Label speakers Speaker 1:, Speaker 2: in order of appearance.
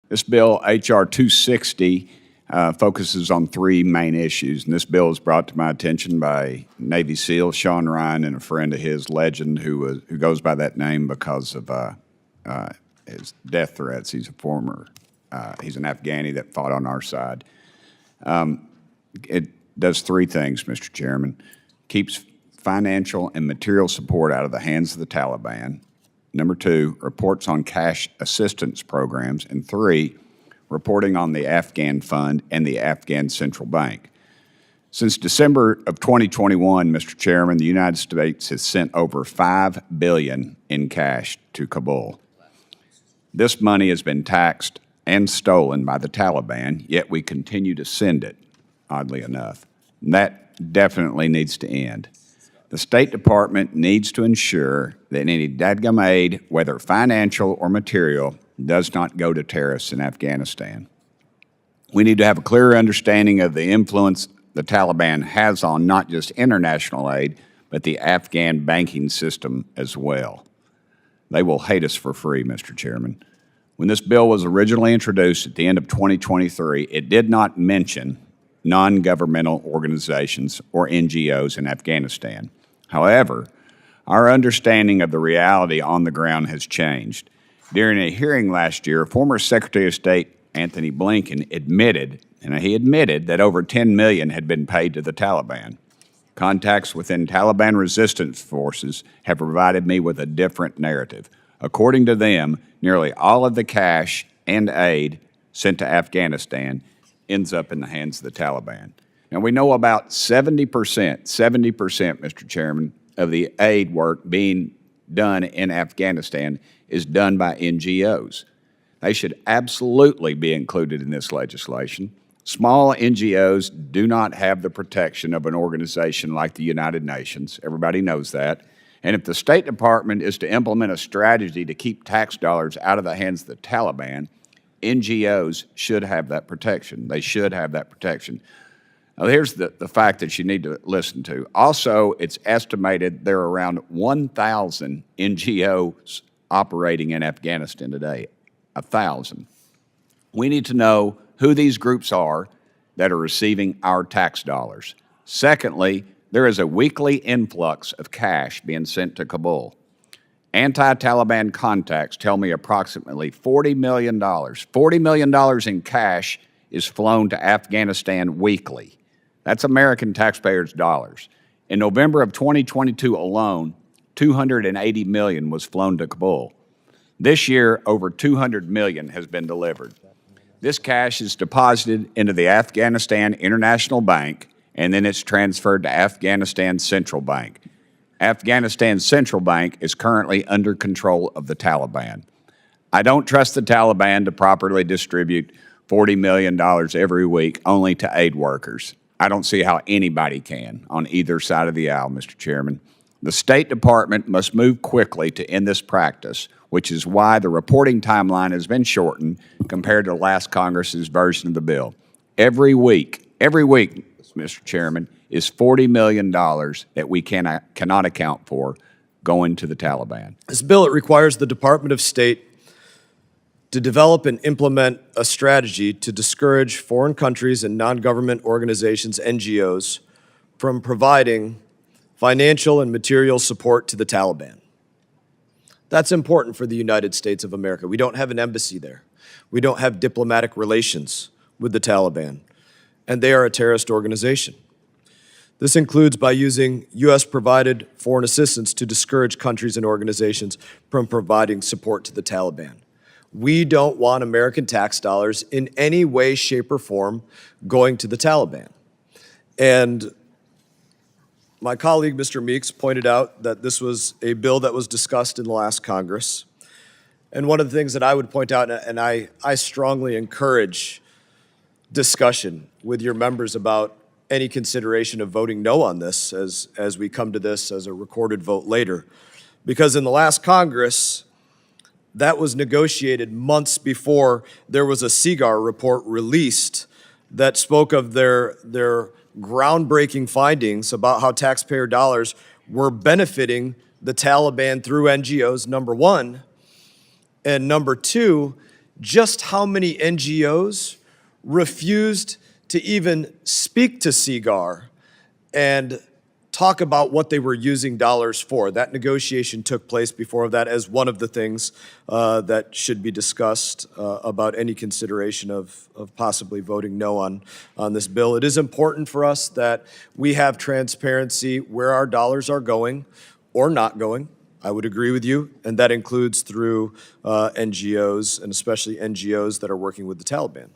Speaker 1: This bill, H.R. 260, focuses on three main issues, and this bill was brought to my attention by Navy SEAL Sean Ryan and a friend of his, Legend, who goes by that name because of his death threats. He's he's an Afghani that fought on our side. It does three things, Mr. Chairman. Keeps financial and material support out of the hands of the Taliban. Number two, reports on cash assistance programs. And three, reporting on the Afghan Fund and the Afghan Central Bank. Since December of 2021, Mr. Chairman, the United States has sent over $5 billion in cash to Kabul. This money has been taxed and stolen by the Taliban, yet we continue to send it, oddly enough. And that definitely needs to end. The State Department needs to ensure that any dadgum aid, whether financial or material, does not go to terrorists in Afghanistan. We need to have a clearer understanding of the influence the Taliban has on not just international aid, but the Afghan banking system as well. They will hate us for free, Mr. Chairman. When this bill was originally introduced at the end of 2023, it did not mention non-governmental organizations or NGOs in Afghanistan. However, our understanding of the reality on the ground has changed. During a hearing last year, former Secretary of State Anthony Blinken admitted that over $10 million had been paid to the Taliban. Contacts within Taliban resistance forces have provided me with a different narrative. According to them, nearly all of the cash and aid sent to Afghanistan ends up in the hands of the Taliban. Now, we know about 70%, Mr. Chairman, of the aid work being done in Afghanistan is done by NGOs. They should absolutely be included in this legislation. Small NGOs do not have the protection of an organization like the United Nations. Everybody knows that. And if the State Department is to implement a strategy to keep tax dollars out of the hands of the Taliban, NGOs should have that protection. They should have that protection. Now, here's the fact that you need to listen to. Also, it's estimated there are around 1,000 NGOs operating in Afghanistan today, 1,000. We need to know who these groups are that are receiving our tax dollars. Secondly, there is a weekly influx of cash being sent to Kabul. Anti-Taliban contacts tell me approximately $40 million in cash is flown to Afghanistan weekly. That's American taxpayers' dollars. In November of 2022 alone, $280 million was flown to Kabul. This year, over $200 million has been delivered. This cash is deposited into the Afghanistan International Bank, and then it's transferred to Afghanistan Central Bank. Afghanistan Central Bank is currently under control of the Taliban. I don't trust the Taliban to properly distribute $40 million every week only to aid workers. I don't see how anybody can on either side of the aisle, Mr. Chairman. The State Department must move quickly to end this practice, which is why the reporting timeline has been shortened compared to last Congress's version of the bill. Every week, Mr. Chairman, is $40 million that we cannot account for going to the Taliban.
Speaker 2: This bill, it requires the Department of State to develop and implement a strategy to discourage foreign countries and non-government organizations, NGOs, from providing financial and material support to the Taliban. That's important for the United States of America. We don't have an embassy there. We don't have diplomatic relations with the Taliban, and they are a terrorist organization. This includes by using U.S.-provided foreign assistance to discourage countries and organizations from providing support to the Taliban. We don't want American tax dollars in any way, shape, or form going to the Taliban. And my colleague, Mr. Meeks, pointed out that this was a bill that was discussed in the last Congress. And one of the things that I would point out, and I strongly encourage discussion with your members about any consideration of voting no on this as we come to this as a recorded vote later. Because in the last Congress, that was negotiated months before there was a CIGAR report released that spoke of their groundbreaking findings about how taxpayer dollars were benefiting the Taliban through NGOs, number one. And number two, just how many NGOs refused to even speak to CGAR and talk about what they were using dollars for. That negotiation took place before that as one of the things that should be discussed about any consideration of possibly voting no on this bill. It is important for us that we have transparency where our dollars are going or not going. I would agree with you, and that includes through NGOs, and especially NGOs that are working with the Taliban.